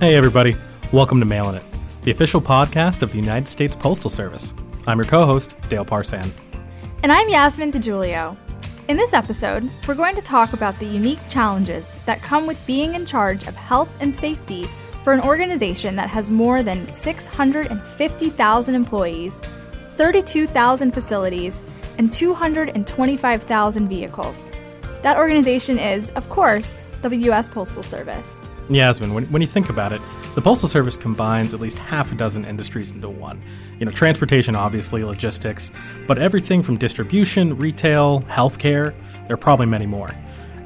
Hey everybody, welcome to Mailin' It, the official podcast of the United States Postal Service. I'm your co-host, Dale Parsan. And I'm Yasmin DeGiulio. In this episode, we're going to talk about the unique challenges that come with being in charge of health and safety for an organization that has more than 650,000 employees, 32,000 facilities, and 225,000 vehicles. That organization is, of course, the U.S. Postal Service. Yasmin, when you think about it, the Postal Service combines at least half a dozen industries into one. Transportation, obviously, logistics, but everything from distribution, retail, healthcare, there are probably many more.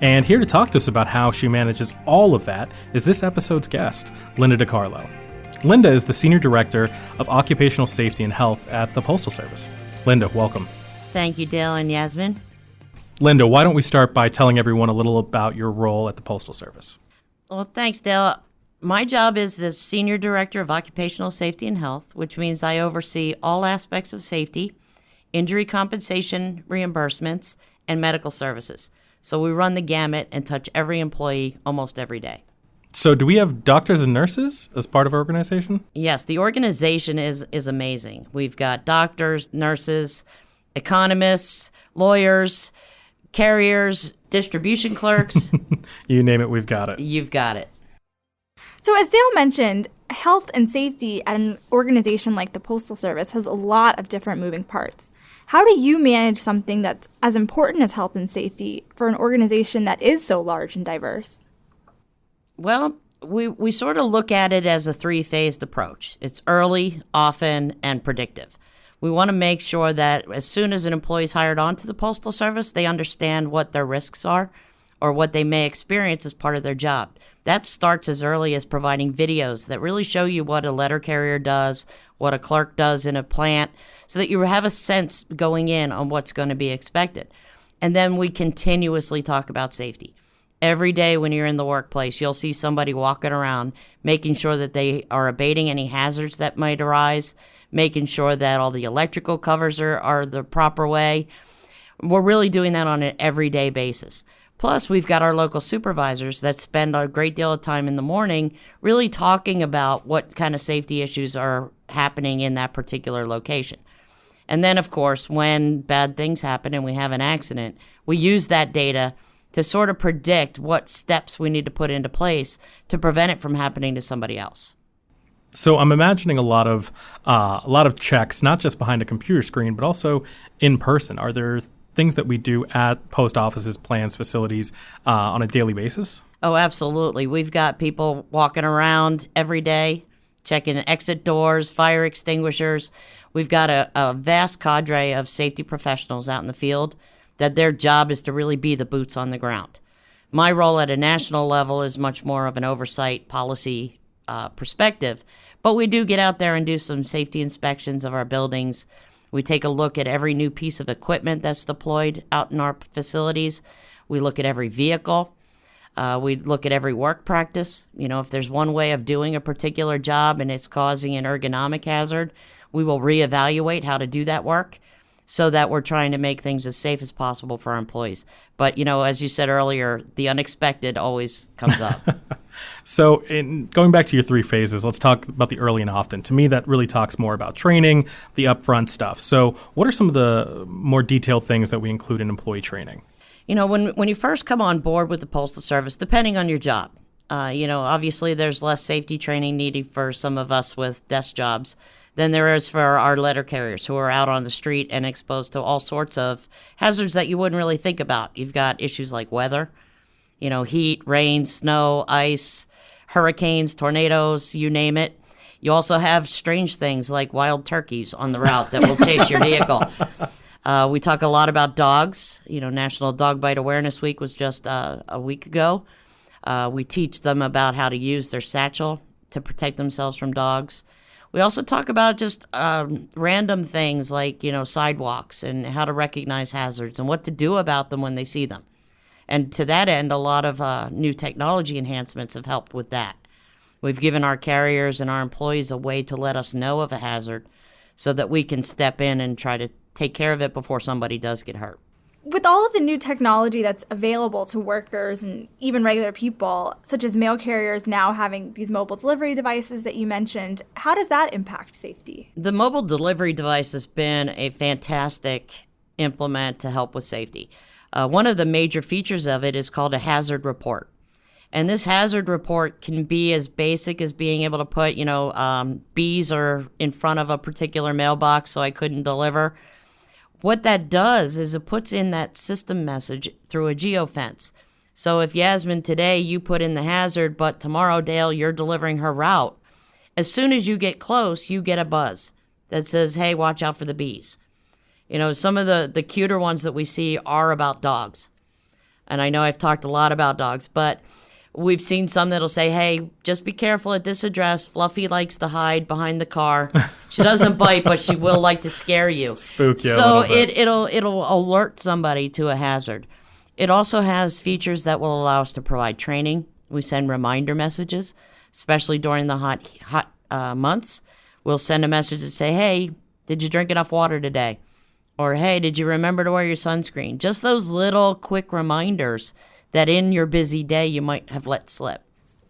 And here to talk to us about how she manages all of that is this episode's guest, Linda DeCarlo. Linda is the Senior Director of Occupational Safety and Health at the Postal Service. Linda, welcome. Thank you, Dale and Yasmin. Linda, why don't we start by telling everyone a little about your role at the Postal Service? Well, thanks, Dale. My job is as Senior Director of Occupational Safety and Health, which means I oversee all aspects of safety, injury compensation reimbursements, and medical services. So we run the gamut and touch every employee almost every day. So do we have doctors and nurses as part of our organization? Yes, the organization is amazing. We've got doctors, nurses, economists, lawyers, carriers, distribution clerks. You name it, we've got it. You've got it. So as Dale mentioned, health and safety at an organization like the Postal Service has a lot of different moving parts. How do you manage something that's as important as health and safety for an organization that is so large and diverse? Well, we sort of look at it as a three-phased approach. It's early, often, and predictive. We want to make sure that as soon as an employee is hired onto the Postal Service, they understand what their risks are or what they may experience as part of their job. That starts as early as providing videos that really show you what a letter carrier does, what a clerk does in a plant, so that you have a sense going in on what's going to be expected. And then we continuously talk about safety. Every day when you're in the workplace, you'll see somebody walking around, making sure that they are abating any hazards that might arise, making sure that all the electrical covers are the proper way. We're really doing that on an everyday basis. Plus, we've got our local supervisors that spend a great deal of time in the morning really talking about what kind of safety issues are happening in that particular location. And then, of course, when bad things happen and we have an accident, we use that data to sort of predict what steps we need to put into place to prevent it from happening to somebody else. So I'm imagining a lot of checks, not just behind a computer screen, but also in person. Are there things that we do at post offices, plants, facilities on a daily basis? Oh, absolutely. We've got people walking around every day, checking exit doors, fire extinguishers. We've got a vast cadre of safety professionals out in the field that their job is to really be the boots on the ground. My role at a national level is much more of an oversight policy perspective, but we do get out there and do some safety inspections of our buildings. We take a look at every new piece of equipment that's deployed out in our facilities. We look at every vehicle. We look at every work practice. If there's one way of doing a particular job and it's causing an ergonomic hazard, we will reevaluate how to do that work so that we're trying to make things as safe as possible for our employees. But, as you said earlier, the unexpected always comes up. So going back to your three phases, let's talk about the early and often. To me, that really talks more about training, the upfront stuff. So what are some of the more detailed things that we include in employee training? When you first come on board with the Postal Service, depending on your job, obviously there's less safety training needed for some of us with desk jobs than there is for our letter carriers who are out on the street and exposed to all sorts of hazards that you wouldn't really think about. You've got issues like weather, heat, rain, snow, ice, hurricanes, tornadoes, you name it. You also have strange things like wild turkeys on the route that will chase your vehicle. We talk a lot about dogs. National Dog Bite Awareness Week was just a week ago. We teach them about how to use their satchel to protect themselves from dogs. We also talk about just random things like, sidewalks and how to recognize hazards and what to do about them when they see them. And to that end, a lot of new technology enhancements have helped with that. We've given our carriers and our employees a way to let us know of a hazard so that we can step in and try to take care of it before somebody does get hurt. With all of the new technology that's available to workers and even regular people, such as mail carriers now having these mobile delivery devices that you mentioned, how does that impact safety? The mobile delivery device has been a fantastic implement to help with safety. One of the major features of it is called a hazard report. And this hazard report can be as basic as being able to put, bees are in front of a particular mailbox, so I couldn't deliver. What that does is it puts in that system message through a geofence. So if Yasmin today, you put in the hazard, but tomorrow, Dale, you're delivering her route, as soon as you get close, you get a buzz that says, hey, watch out for the bees. Some of the cuter ones that we see are about dogs. And I know I've talked a lot about dogs, but we've seen some that'll say, hey, just be careful at this address. Fluffy likes to hide behind the car. She doesn't bite, but she will like to scare you. Spook you. So it'll alert somebody to a hazard. It also has features that will allow us to provide training. We send reminder messages, especially during the hot months. We'll send a message to say, hey, did you drink enough water today? Or, hey, did you remember to wear your sunscreen? Just those little quick reminders that in your busy day you might have let slip.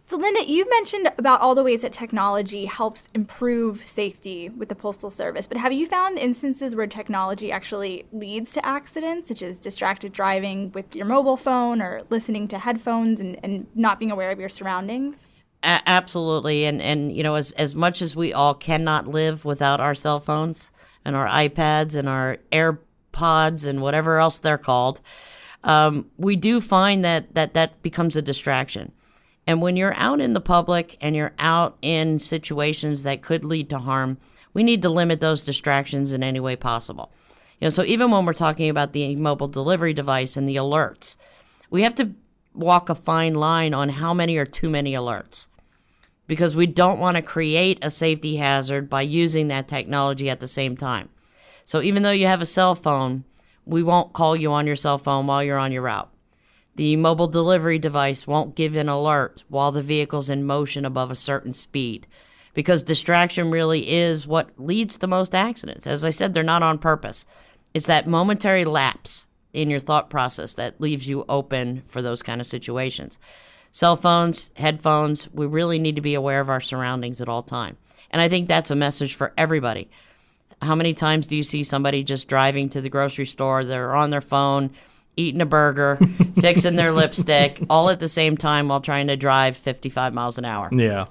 So, Linda, you've mentioned about all the ways that technology helps improve safety with the Postal Service, but have you found instances where technology actually leads to accidents, such as distracted driving with your mobile phone or listening to headphones and not being aware of your surroundings? Absolutely. And as much as we all cannot live without our cell phones and our iPads and our AirPods and whatever else they're called, we do find that becomes a distraction. And when you're out in the public and you're out in situations that could lead to harm, we need to limit those distractions in any way possible. So even when we're talking about the mobile delivery device and the alerts, we have to walk a fine line on how many are too many alerts, because we don't want to create a safety hazard by using that technology at the same time. So even though you have a cell phone, we won't call you on your cell phone while you're on your route. The mobile delivery device won't give an alert while the vehicle's in motion above a certain speed, because distraction really is what leads to most accidents. As I said, they're not on purpose. It's that momentary lapse in your thought process that leaves you open for those kind of situations. Cell phones, headphones, we really need to be aware of our surroundings at all time. And I think that's a message for everybody. How many times do you see somebody just driving to the grocery store, they're on their phone, eating a burger, fixing their lipstick, all at the same time while trying to drive 55 miles an hour? Yeah.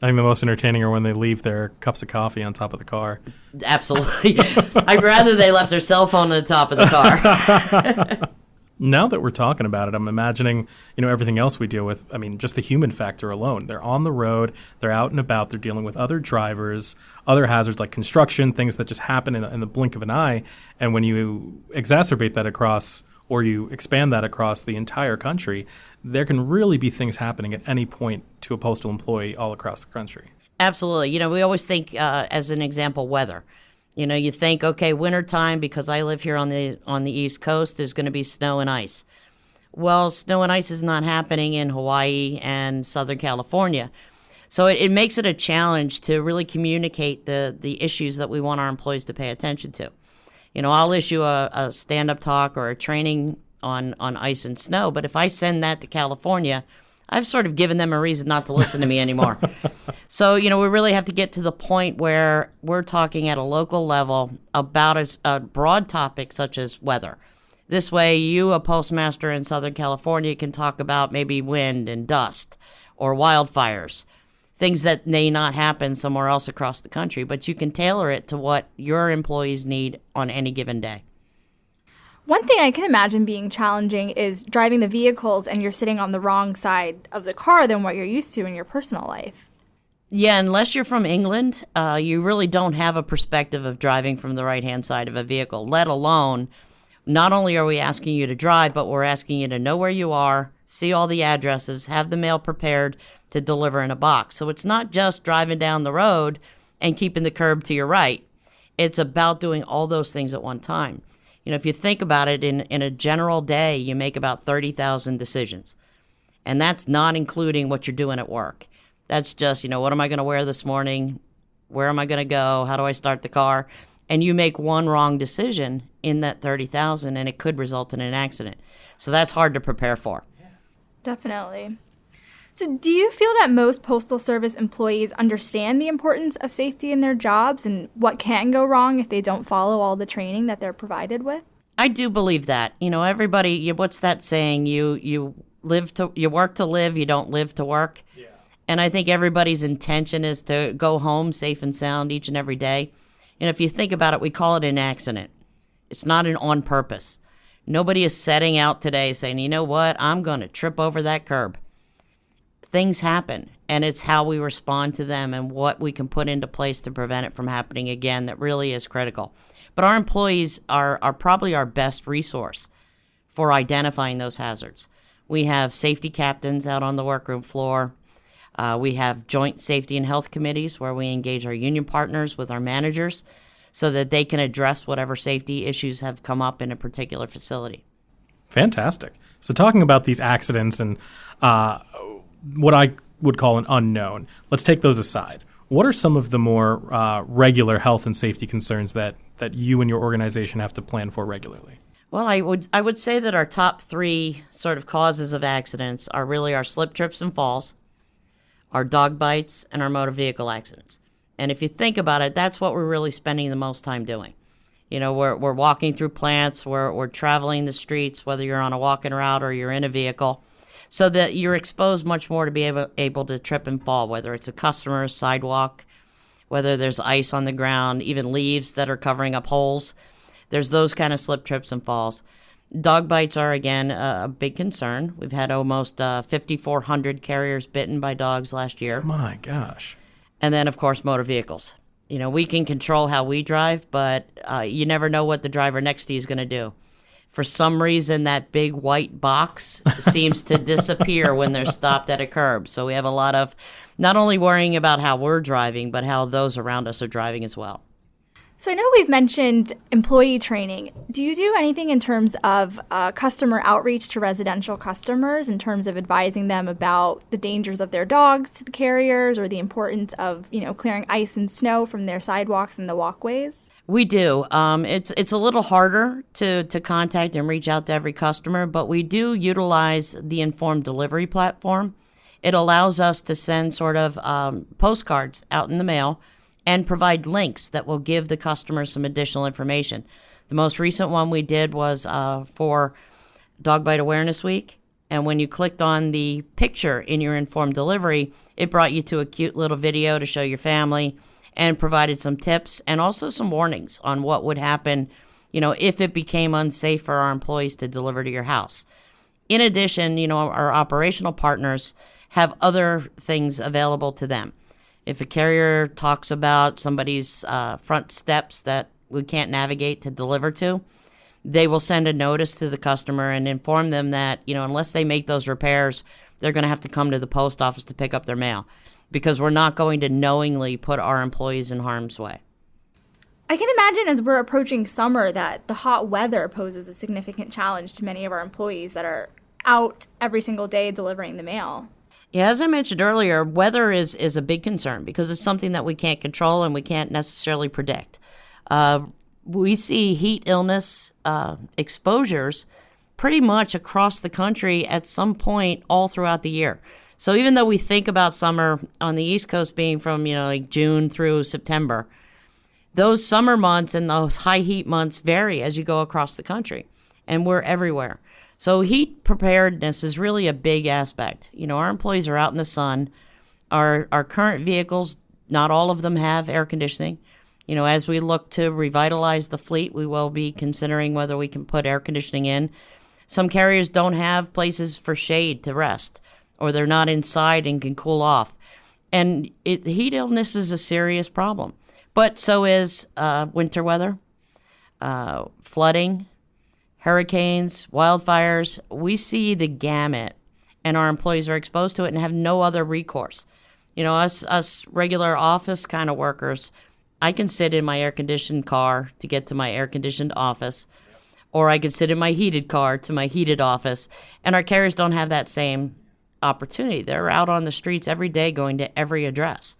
I think the most entertaining are when they leave their cups of coffee on top of the car. Absolutely. I'd rather they left their cell phone on the top of the car. Now that we're talking about it, I'm imagining, everything else we deal with. I mean, just the human factor alone. They're on the road, they're out and about, they're dealing with other drivers, other hazards like construction, things that just happen in the blink of an eye. And when you exacerbate that across, or you expand that across the entire country, there can really be things happening at any point to a postal employee all across the country. Absolutely. We always think, as an example, weather. You think, okay, wintertime, because I live here on the East Coast, there's going to be snow and ice. Well, snow and ice is not happening in Hawaii and Southern California. So it makes it a challenge to really communicate the issues that we want our employees to pay attention to. I'll issue a stand-up talk or a training on ice and snow, but if I send that to California, I've sort of given them a reason not to listen to me anymore. So, we really have to get to the point where we're talking at a local level about a broad topic such as weather. This way, you, a postmaster in Southern California, can talk about maybe wind and dust or wildfires, things that may not happen somewhere else across the country, but you can tailor it to what your employees need on any given day. One thing I can imagine being challenging is driving the vehicles and you're sitting on the wrong side of the car than what you're used to in your personal life. Yeah, unless you're from England, you really don't have a perspective of driving from the right-hand side of a vehicle, let alone, not only are we asking you to drive, but we're asking you to know where you are, see all the addresses, have the mail prepared to deliver in a box. So it's not just driving down the road and keeping the curb to your right. It's about doing all those things at one time. If you think about it, in a general day, you make about 30,000 decisions. And that's not including what you're doing at work. That's just, what am I going to wear this morning? Where am I going to go? How do I start the car? and you make one wrong decision in that 30,000 and it could result in an accident. So that's hard to prepare for. Definitely. So do you feel that most Postal Service employees understand the importance of safety in their jobs and what can go wrong if they don't follow all the training that they're provided with? I do believe that. Everybody, what's that saying? You work to live, you don't live to work. Yeah. And I think everybody's intention is to go home safe and sound each and every day. And if you think about it, we call it an accident. It's not an on purpose. Nobody is setting out today saying, you know what, I'm going to trip over that curb. Things happen, and it's how we respond to them and what we can put into place to prevent it from happening again that really is critical. But our employees are probably our best resource for identifying those hazards. We have safety captains out on the workroom floor. We have joint safety and health committees where we engage our union partners with our managers so that they can address whatever safety issues have come up in a particular facility. Fantastic. So talking about these accidents and what I would call an unknown, let's take those aside. What are some of the more regular health and safety concerns that you and your organization have to plan for regularly? Well, I would say that our top three sort of causes of accidents are really our slip, trips, and falls, our dog bites, and our motor vehicle accidents. And if you think about it, that's what we're really spending the most time doing. We're walking through plants, we're traveling the streets, whether you're on a walking route or you're in a vehicle, so that you're exposed much more to be able to trip and fall, whether it's a customer, sidewalk, whether there's ice on the ground, even leaves that are covering up holes. There's those kind of slip, trips, and falls. Dog bites are, again, a big concern. We've had almost 5,400 carriers bitten by dogs last year. My gosh. And then, of course, motor vehicles. We can control how we drive, but you never know what the driver next to you is going to do. For some reason, that big white box seems to disappear when they're stopped at a curb. So we have a lot of not only worrying about how we're driving, but how those around us are driving as well. So I know we've mentioned employee training. Do you do anything in terms of customer outreach to residential customers in terms of advising them about the dangers of their dogs to the carriers or the importance of, clearing ice and snow from their sidewalks and the walkways? We do. It's a little harder to contact and reach out to every customer, but we do utilize the informed delivery platform. It allows us to send sort of postcards out in the mail and provide links that will give the customer some additional information. The most recent one we did was for Dog Bite Awareness Week, and when you clicked on the picture in your informed delivery, it brought you to a cute little video to show your family and provided some tips and also some warnings on what would happen, if it became unsafe for our employees to deliver to your house. In addition, our operational partners have other things available to them. If a carrier talks about somebody's front steps that we can't navigate to deliver to, they will send a notice to the customer and inform them that, unless they make those repairs, they're going to have to come to the post office to pick up their mail, because we're not going to knowingly put our employees in harm's way. I can imagine as we're approaching summer that the hot weather poses a significant challenge to many of our employees that are out every single day delivering the mail. Yeah, as I mentioned earlier, weather is a big concern because it's something that we can't control and we can't necessarily predict. We see heat illness exposures pretty much across the country at some point all throughout the year. So even though we think about summer on the East Coast being from, like June through September, those summer months and those high heat months vary as you go across the country, and we're everywhere. So heat preparedness is really a big aspect. Our employees are out in the sun. Our current vehicles, not all of them have air conditioning. As we look to revitalize the fleet, we will be considering whether we can put air conditioning in. Some carriers don't have places for shade to rest, or they're not inside and can cool off. And heat illness is a serious problem. But so is winter weather, flooding, hurricanes, wildfires. We see the gamut, and our employees are exposed to it and have no other recourse. Us regular office kind of workers, I can sit in my air-conditioned car to get to my air-conditioned office, or I can sit in my heated car to my heated office, and our carriers don't have that same opportunity. They're out on the streets every day going to every address.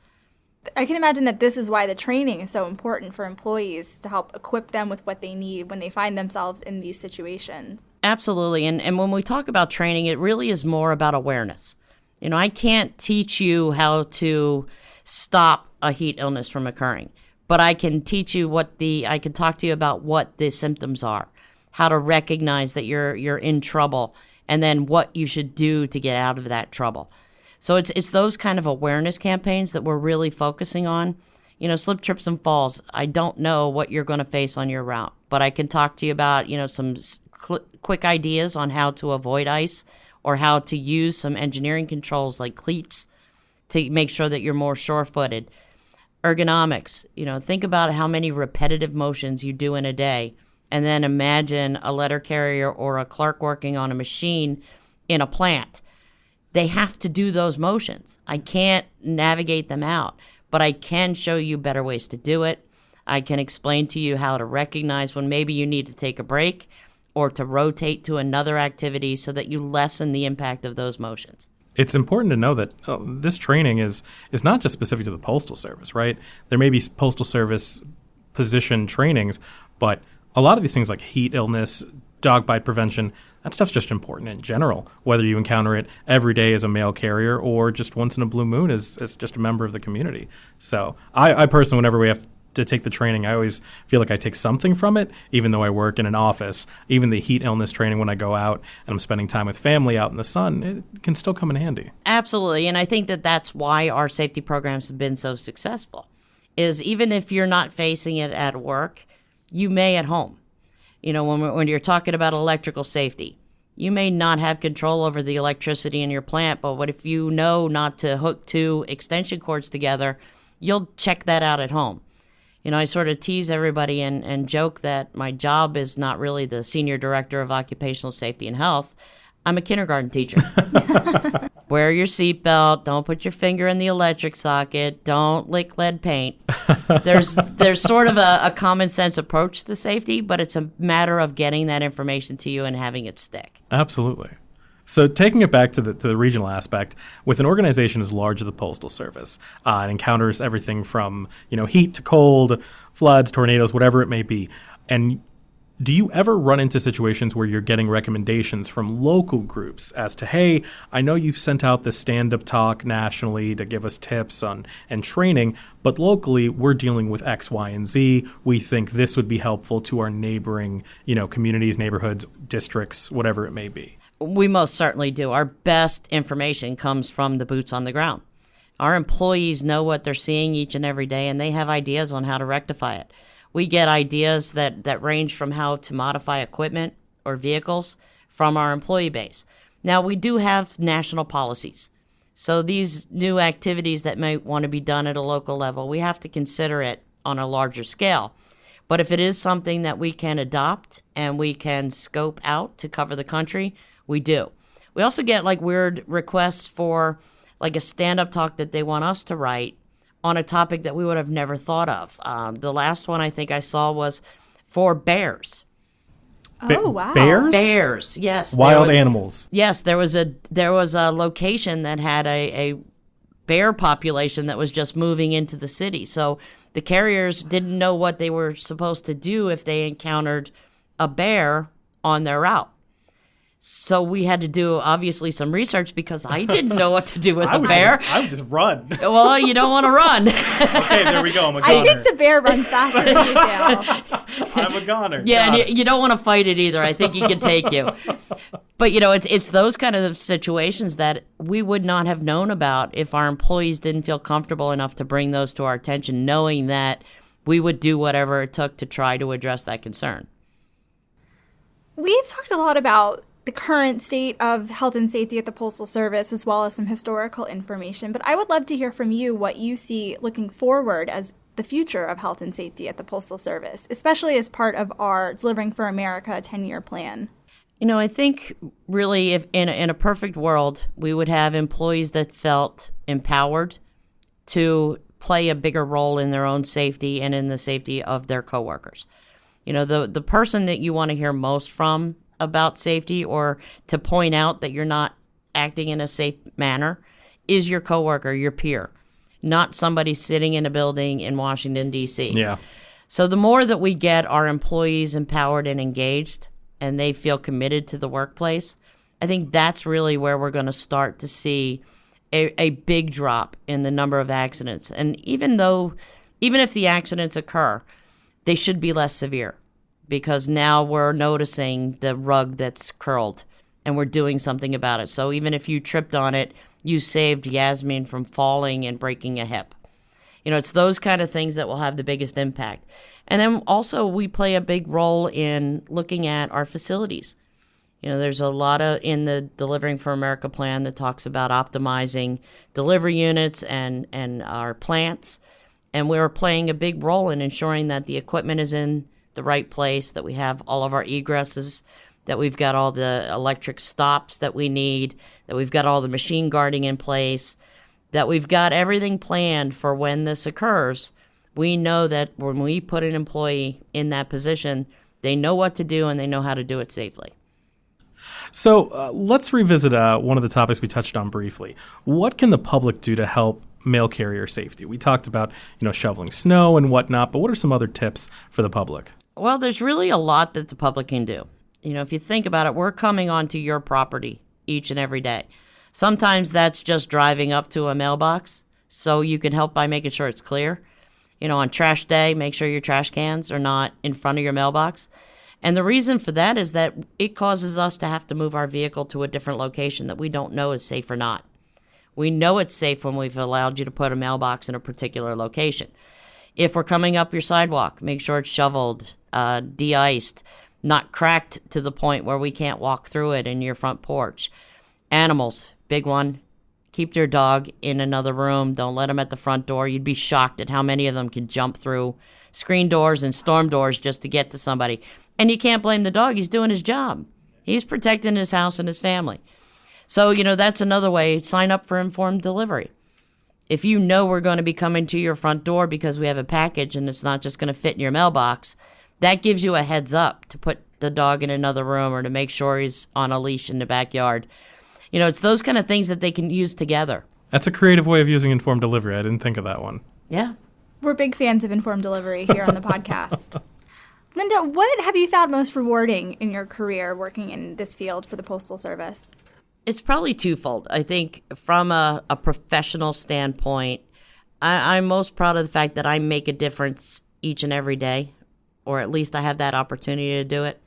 I can imagine that this is why the training is so important for employees, to help equip them with what they need when they find themselves in these situations. Absolutely. And when we talk about training, it really is more about awareness. I can't teach you how to stop a heat illness from occurring, but I can teach you I can talk to you about what the symptoms are, how to recognize that you're in trouble, and then what you should do to get out of that trouble. So it's those kind of awareness campaigns that we're really focusing on. Slip, trips, and falls. I don't know what you're going to face on your route, but I can talk to you about, some quick ideas on how to avoid ice or how to use some engineering controls like cleats to make sure that you're more sure-footed. Ergonomics. Think about how many repetitive motions you do in a day, and then imagine a letter carrier or a clerk working on a machine in a plant. They have to do those motions. I can't navigate them out, but I can show you better ways to do it. I can explain to you how to recognize when maybe you need to take a break or to rotate to another activity so that you lessen the impact of those motions. It's important to know that this training is not just specific to the Postal Service, right? There may be Postal Service position trainings, but a lot of these things like heat illness, dog bite prevention, that stuff's just important in general, whether you encounter it every day as a mail carrier or just once in a blue moon as just a member of the community. So I personally, whenever we have to take the training, I always feel like I take something from it, even though I work in an office. Even the heat illness training when I go out and I'm spending time with family out in the sun, it can still come in handy. Absolutely, and I think that that's why our safety programs have been so successful, is even if you're not facing it at work, you may at home. When you're talking about electrical safety, you may not have control over the electricity in your plant, but what if you know not to hook two extension cords together, you'll check that out at home. I sort of tease everybody and joke that my job is not really the Senior Director of Occupational Safety and Health. I'm a kindergarten teacher. Wear your seatbelt. Don't put your finger in the electric socket. Don't lick lead paint. There's sort of a common sense approach to safety, but it's a matter of getting that information to you and having it stick. Absolutely. So taking it back to the regional aspect, with an organization as large as the Postal Service, it encounters everything from heat to cold, floods, tornadoes, whatever it may be. And do you ever run into situations where you're getting recommendations from local groups as to, hey, I know you sent out this stand-up talk nationally to give us tips on and training, but locally we're dealing with X, Y, and Z. We think this would be helpful to our neighboring, communities, neighborhoods, districts, whatever it may be. We most certainly do. Our best information comes from the boots on the ground. Our employees know what they're seeing each and every day, and they have ideas on how to rectify it. We get ideas that range from how to modify equipment or vehicles from our employee base. Now, we do have national policies. So these new activities that might want to be done at a local level, we have to consider it on a larger scale. But if it is something that we can adopt and we can scope out to cover the country, we do. We also get weird requests for a stand-up talk that they want us to write on a topic that we would have never thought of. The last one I think I saw was for bears. Oh, wow. Bears? Bears, yes. Wild animals. Yes, there was a location that had a bear population that was just moving into the city. So the carriers didn't know what they were supposed to do if they encountered a bear on their route. So we had to do, obviously, some research because I didn't know what to do with a bear. I would just run. Well, you don't want to run. Okay, there we go. I'm a I goner. think the bear runs faster than you do. I'm a goner. Yeah, and you don't want to fight it either. I think he can take you. But, it's those kind of situations that we would not have known about if our employees didn't feel comfortable enough to bring those to our attention, knowing that we would do whatever it took to try to address that concern. We've talked a lot about the current state of health and safety at the Postal Service, as well as some historical information. But I would love to hear from you what you see looking forward as the future of health and safety at the Postal Service, especially as part of our Delivering for America 10-year plan. I think really if in a perfect world, we would have employees that felt empowered to play a bigger role in their own safety and in the safety of their coworkers. The person that you want to hear most from about safety or to point out that you're not acting in a safe manner is your coworker, your peer. not somebody sitting in a building in Washington, D.C. Yeah. So the more that we get our employees empowered and engaged and they feel committed to the workplace, I think that's really where we're going to start to see a big drop in the number of accidents. And even if the accidents occur, they should be less severe because now we're noticing the rug that's curled and we're doing something about it. So even if you tripped on it, you saved Yasmin from falling and breaking a hip. It's those kind of things that will have the biggest impact. And then also we play a big role in looking at our facilities. There's a lot in the Delivering for America plan that talks about optimizing delivery units and our plants. And we're playing a big role in ensuring that the equipment is in the right place, that we have all of our egresses, that we've got all the electric stops that we need, that we've got all the machine guarding in place, that we've got everything planned for when this occurs. We know that when we put an employee in that position, they know what to do and they know how to do it safely. So let's revisit one of the topics we touched on briefly. What can the public do to help mail carrier safety? We talked about, shoveling snow and whatnot, but what are some other tips for the public? Well, there's really a lot that the public can do. If you think about it, we're coming onto your property each and every day. Sometimes that's just driving up to a mailbox, so you can help by making sure it's clear. On trash day, make sure your trash cans are not in front of your mailbox. And the reason for that is that it causes us to have to move our vehicle to a different location that we don't know is safe or not. We know it's safe when we've allowed you to put a mailbox in a particular location. If we're coming up your sidewalk, make sure it's shoveled, de-iced, not cracked to the point where we can't walk through it in your front porch. Animals, big one. Keep your dog in another room. Don't let them at the front door. You'd be shocked at how many of them can jump through screen doors and storm doors just to get to somebody. And you can't blame the dog. He's doing his job. He's protecting his house and his family. So, that's another way. Sign up for informed delivery. If you know we're going to be coming to your front door because we have a package and it's not just going to fit in your mailbox, that gives you a heads up to put the dog in another room or to make sure he's on a leash in the backyard. It's those kind of things that they can use together. That's a creative way of using informed delivery. I didn't think of that one. Yeah. We're big fans of informed delivery here on the podcast. Linda, what have you found most rewarding in your career working in this field for the Postal Service? It's probably twofold. I think from a professional standpoint, I'm most proud of the fact that I make a difference each and every day, or at least I have that opportunity to do it.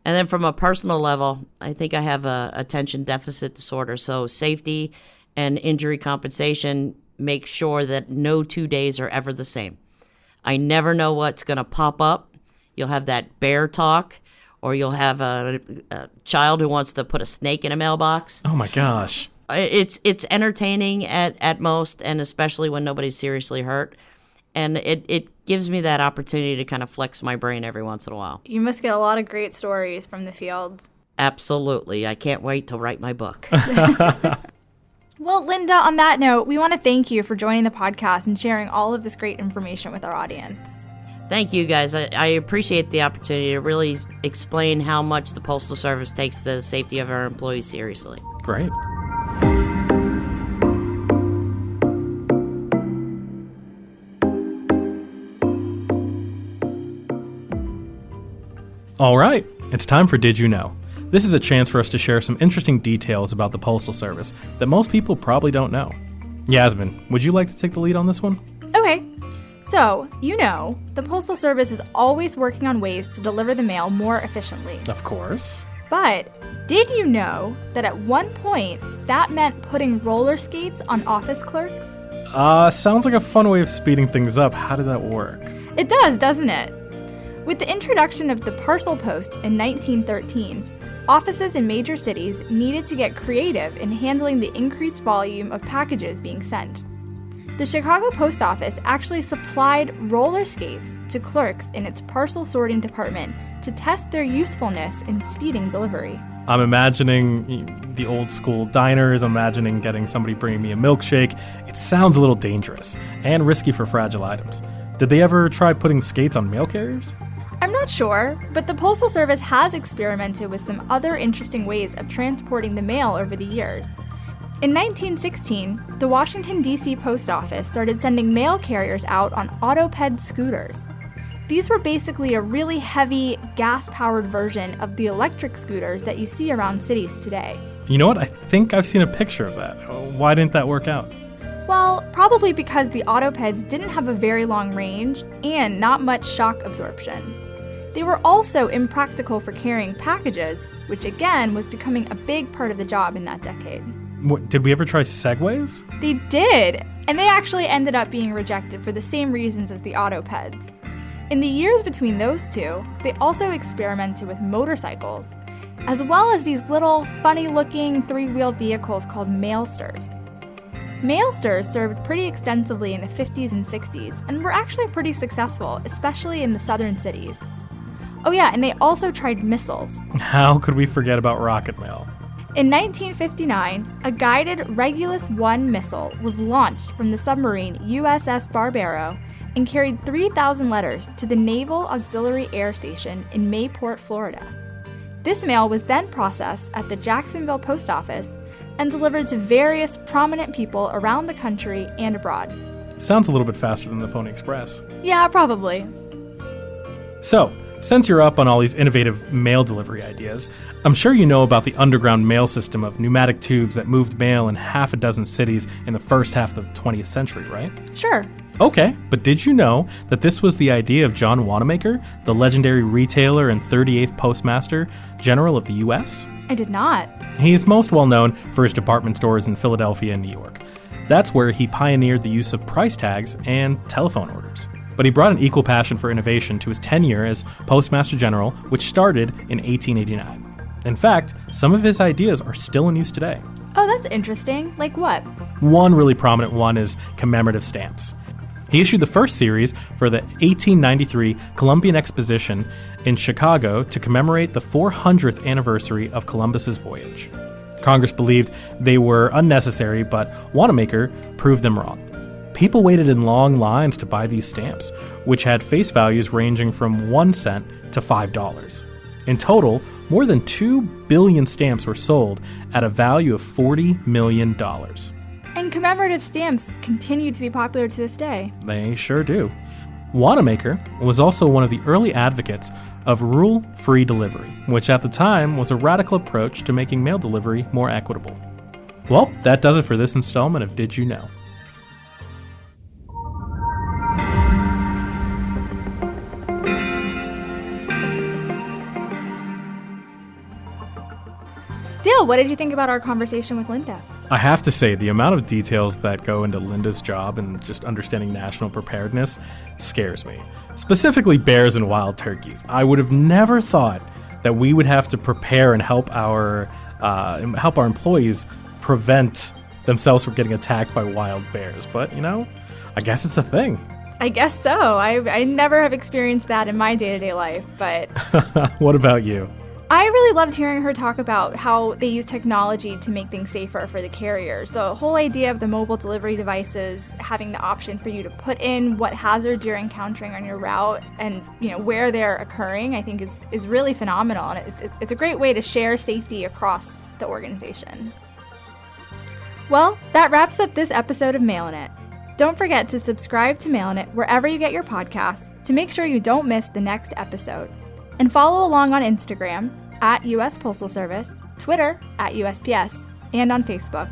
And then from a personal level, I think I have a attention deficit disorder. So safety and injury compensation make sure that no 2 days are ever the same. I never know what's going to pop up. You'll have that bear talk, or you'll have a child who wants to put a snake in a mailbox. Oh my gosh. It's entertaining at most, and especially when nobody's seriously hurt. And it gives me that opportunity to kind of flex my brain every once in a while. You must get a lot of great stories from the field. Absolutely. I can't wait to write my book. Well, Linda, on that note, we want to thank you for joining the podcast and sharing all of this great information with our audience. Thank you, guys. I appreciate the opportunity to really explain how much the Postal Service takes the safety of our employees seriously. Great. All right, it's time for Did You Know? This is a chance for us to share some interesting details about the Postal Service that most people probably don't know. Yasmin, would you like to take the lead on this one? Okay. So, the Postal Service is always working on ways to deliver the mail more efficiently. Of course. But did you know that at one point that meant putting roller skates on office clerks? Sounds like a fun way of speeding things up. How did that work? It does, doesn't it? With the introduction of the parcel post in 1913, offices in major cities needed to get creative in handling the increased volume of packages being sent. The Chicago Post Office actually supplied roller skates to clerks in its parcel sorting department to test their usefulness in speeding delivery. I'm imagining the old school diners, imagining getting somebody bringing me a milkshake. It sounds a little dangerous and risky for fragile items. Did they ever try putting skates on mail carriers? I'm not sure, but the Postal Service has experimented with some other interesting ways of transporting the mail over the years. In 1916, the Washington, D.C. Post Office started sending mail carriers out on autoped scooters. These were basically a really heavy, gas-powered version of the electric scooters that you see around cities today. You know what? I think I've seen a picture of that. Why didn't that work out? Well, probably because the autopeds didn't have a very long range and not much shock absorption. They were also impractical for carrying packages, which again was becoming a big part of the job in that decade. Did we ever try Segways? They did, and they actually ended up being rejected for the same reasons as the autopeds. In the years between those two, they also experimented with motorcycles, as well as these little funny-looking three-wheeled vehicles called mailsters. Mailsters served pretty extensively in the 50s and 60s and were actually pretty successful, especially in the southern cities. Oh yeah, and they also tried missiles. How could we forget about rocket mail? In 1959, a guided Regulus I missile was launched from the submarine USS Barbaro and carried 3,000 letters to the Naval Auxiliary Air Station in Mayport, Florida. This mail was then processed at the Jacksonville Post Office and delivered to various prominent people around the country and abroad. Sounds a little bit faster than the Pony Express. Yeah, probably. So, since you're up on all these innovative mail delivery ideas, I'm sure you know about the underground mail system of pneumatic tubes that moved mail in half a dozen cities in the first half of the 20th century, right? Sure. Okay, but did you know that this was the idea of John Wanamaker, the legendary retailer and 38th Postmaster General of the U.S.? I did not. He's most well known for his department stores in Philadelphia and New York. That's where he pioneered the use of price tags and telephone orders. But he brought an equal passion for innovation to his tenure as Postmaster General, which started in 1889. In fact, some of his ideas are still in use today. Oh, that's interesting. Like what? One really prominent one is commemorative stamps. He issued the first series for the 1893 Columbian Exposition in Chicago to commemorate the 400th anniversary of Columbus's voyage. Congress believed they were unnecessary, but Wanamaker proved them wrong. People waited in long lines to buy these stamps, which had face values ranging from 1 cent to $5. In total, more than 2 billion stamps were sold at a value of $40 million. And commemorative stamps continue to be popular to this day. They sure do. Wanamaker was also one of the early advocates of rule-free delivery, which at the time was a radical approach to making mail delivery more equitable. Well, that does it for this installment of Did You Know? Dale, what did you think about our conversation with Linda? I have to say, the amount of details that go into Linda's job and just understanding national preparedness scares me. Specifically bears and wild turkeys. I would have never thought that we would have to prepare and help our employees prevent themselves from getting attacked by wild bears. But, I guess it's a thing. I guess so. I never have experienced that in my day-to-day life, but... What about you? I really loved hearing her talk about how they use technology to make things safer for the carriers. The whole idea of the mobile delivery devices having the option for you to put in what hazards you're encountering on your route and where they're occurring, I think is really phenomenal, and it's a great way to share safety across the organization. Well, that wraps up this episode of Mailin' It. Don't forget to subscribe to Mailin' It wherever you get your podcasts to make sure you don't miss the next episode. And follow along on Instagram @US Postal Service, Twitter @USPS, and on Facebook.